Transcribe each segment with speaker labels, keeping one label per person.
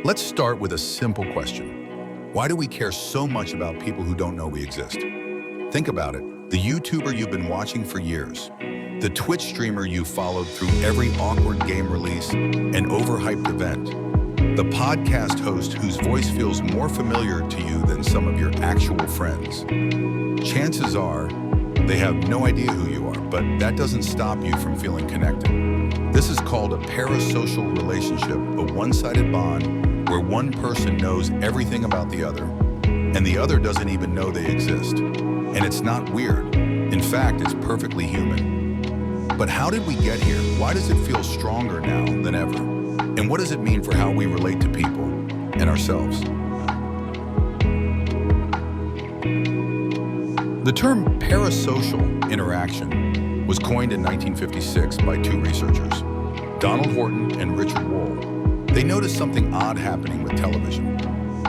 Speaker 1: Let's start with a simple question. Why do we care so much about people who don't know we exist? Think about it. The YouTuber you've been watching for years, the Twitch streamer you followed through every awkward game release and overhyped event, the podcast host whose voice feels more familiar to you than some of your actual friends. Chances are they have no idea who you are, but that doesn't stop you from feeling connected. This is called a parasocial relationship, a one-sided bond where one person knows everything about the other, and the other doesn't even know they exist. And it's not weird. In fact, it's perfectly human. But how did we get here? Why does it feel stronger now than ever? And what does it mean for how we relate to people and ourselves? The term parasocial interaction was coined in 1956 by two researchers, Donald Horton and Richard Wohl. They noticed something odd happening with television.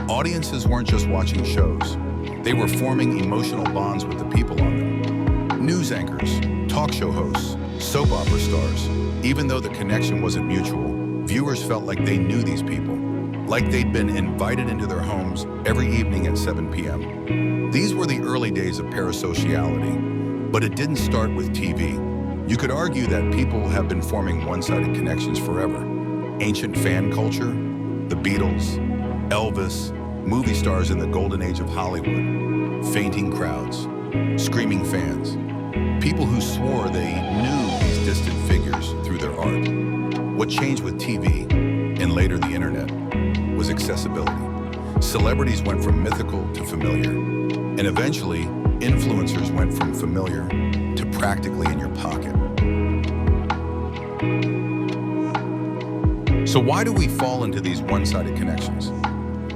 Speaker 1: Audiences weren't just watching shows. They were forming emotional bonds with the people on them. News anchors, talk show hosts, soap opera stars. Even though the connection wasn't mutual, viewers felt like they knew these people, like they'd been invited into their homes every evening at 7 p.m. These were the early days of parasociality, but it didn't start with TV. You could argue that people have been forming one-sided connections forever. Ancient fan culture, the Beatles, Elvis, movie stars in the golden age of Hollywood, fainting crowds, screaming fans, people who swore they knew these distant figures through their art. What changed with TV, and later the internet, was accessibility. Celebrities went from mythical to familiar, and eventually, influencers went from familiar to practically in your pocket. So why do we fall into these one-sided connections?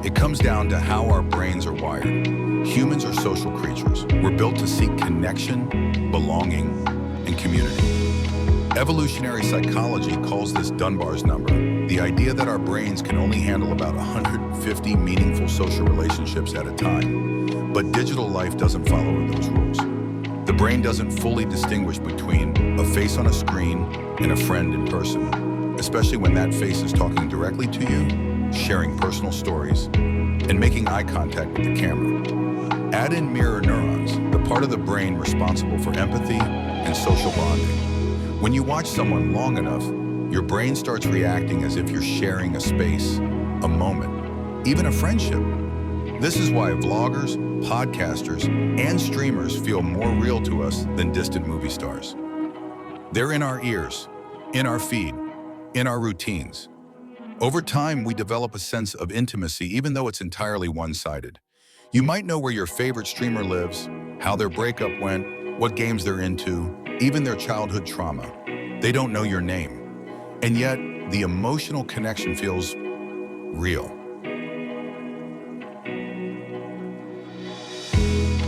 Speaker 1: It comes down to how our brains are wired. Humans are social creatures. We're built to seek connection, belonging, and community. Evolutionary psychology calls this Dunbar's number, the idea that our brains can only handle about 150 meaningful social relationships at a time. But digital life doesn't follow those rules. The brain doesn't fully distinguish between a face on a screen and a friend in person, especially when that face is talking directly to you, sharing personal stories, and making eye contact with the camera. Add in mirror neurons, the part of the brain responsible for empathy and social bonding. When you watch someone long enough, your brain starts reacting as if you're sharing a space, a moment, even a friendship. This is why vloggers, podcasters, and streamers feel more real to us than distant movie stars. They're in our ears, in our feed, in our routines. Over time, we develop a sense of intimacy even though it's entirely one-sided. You might know where your favorite streamer lives, how their breakup went, what games they're into, even their childhood trauma. They don't know your name. And yet, the emotional connection feels real.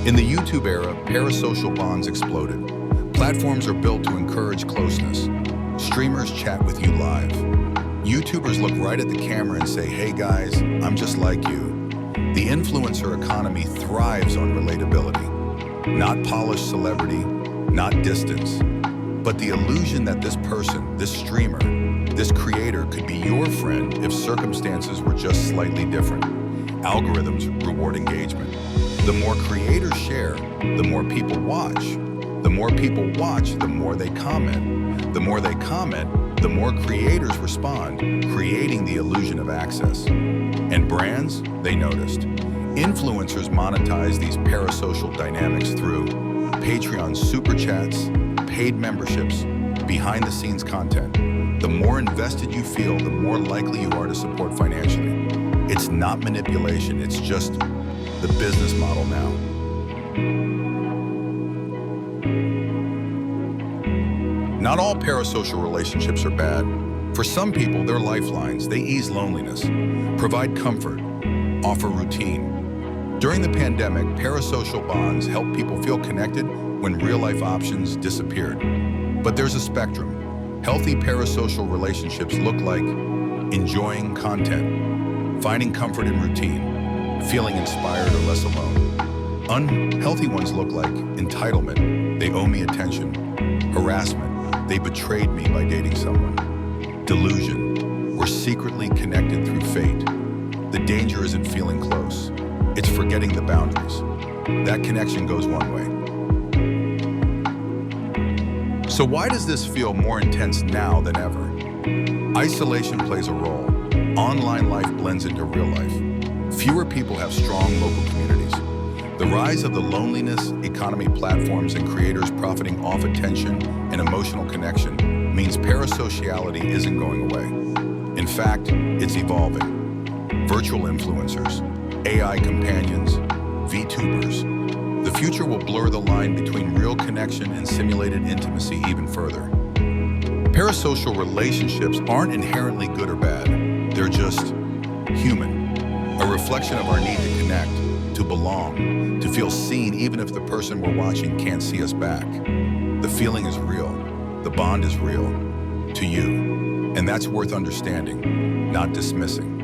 Speaker 1: In the YouTube era, parasocial bonds exploded. Platforms are built to encourage closeness. Streamers chat with you live. YouTubers look right at the camera and say, "Hey guys, I'm just like you." The influencer economy thrives on relatability. Not polished celebrity, not distance, but the illusion that this person, this streamer, this creator could be your friend if circumstances were just slightly different. Algorithms reward engagement. The more creators share, the more people watch. The more people watch, the more they comment. The more they comment, the more creators respond, creating the illusion of access. And brands, they noticed. Influencers monetize these parasocial dynamics through Patreon super chats, paid memberships, behind-the-scenes content. The more invested you feel, the more likely you are to support financially. It's not manipulation, it's just the business model now. Not all parasocial relationships are bad. For some people, they're lifelines. They ease loneliness, provide comfort, offer routine. During the pandemic, parasocial bonds help people feel connected when real-life options disappeared. But there's a spectrum. Healthy parasocial relationships look like enjoying content, finding comfort in routine, feeling inspired or less alone. Unhealthy ones look like entitlement, they owe me attention, harassment, they betrayed me by dating someone, delusion, we're secretly connected through fate, The danger isn't feeling close. It's forgetting the boundaries. That connection goes one way. So why does this feel more intense now than ever? Isolation plays a role. Online life blends into real life. Fewer people have strong local communities. The rise of the loneliness economy platforms and creators profiting off attention and emotional connection means parasociality isn't going away. In fact, it's evolving. Virtual influencers, AI companions, VTubers. The future will blur the line between real connection and simulated intimacy even further. Parasocial relationships aren't inherently good or bad. They're just human, a reflection of our need to connect, to belong, to feel seen even if the person we're watching can't see us back. The feeling is real. The bond is real. To you. And that's worth understanding, not dismissing.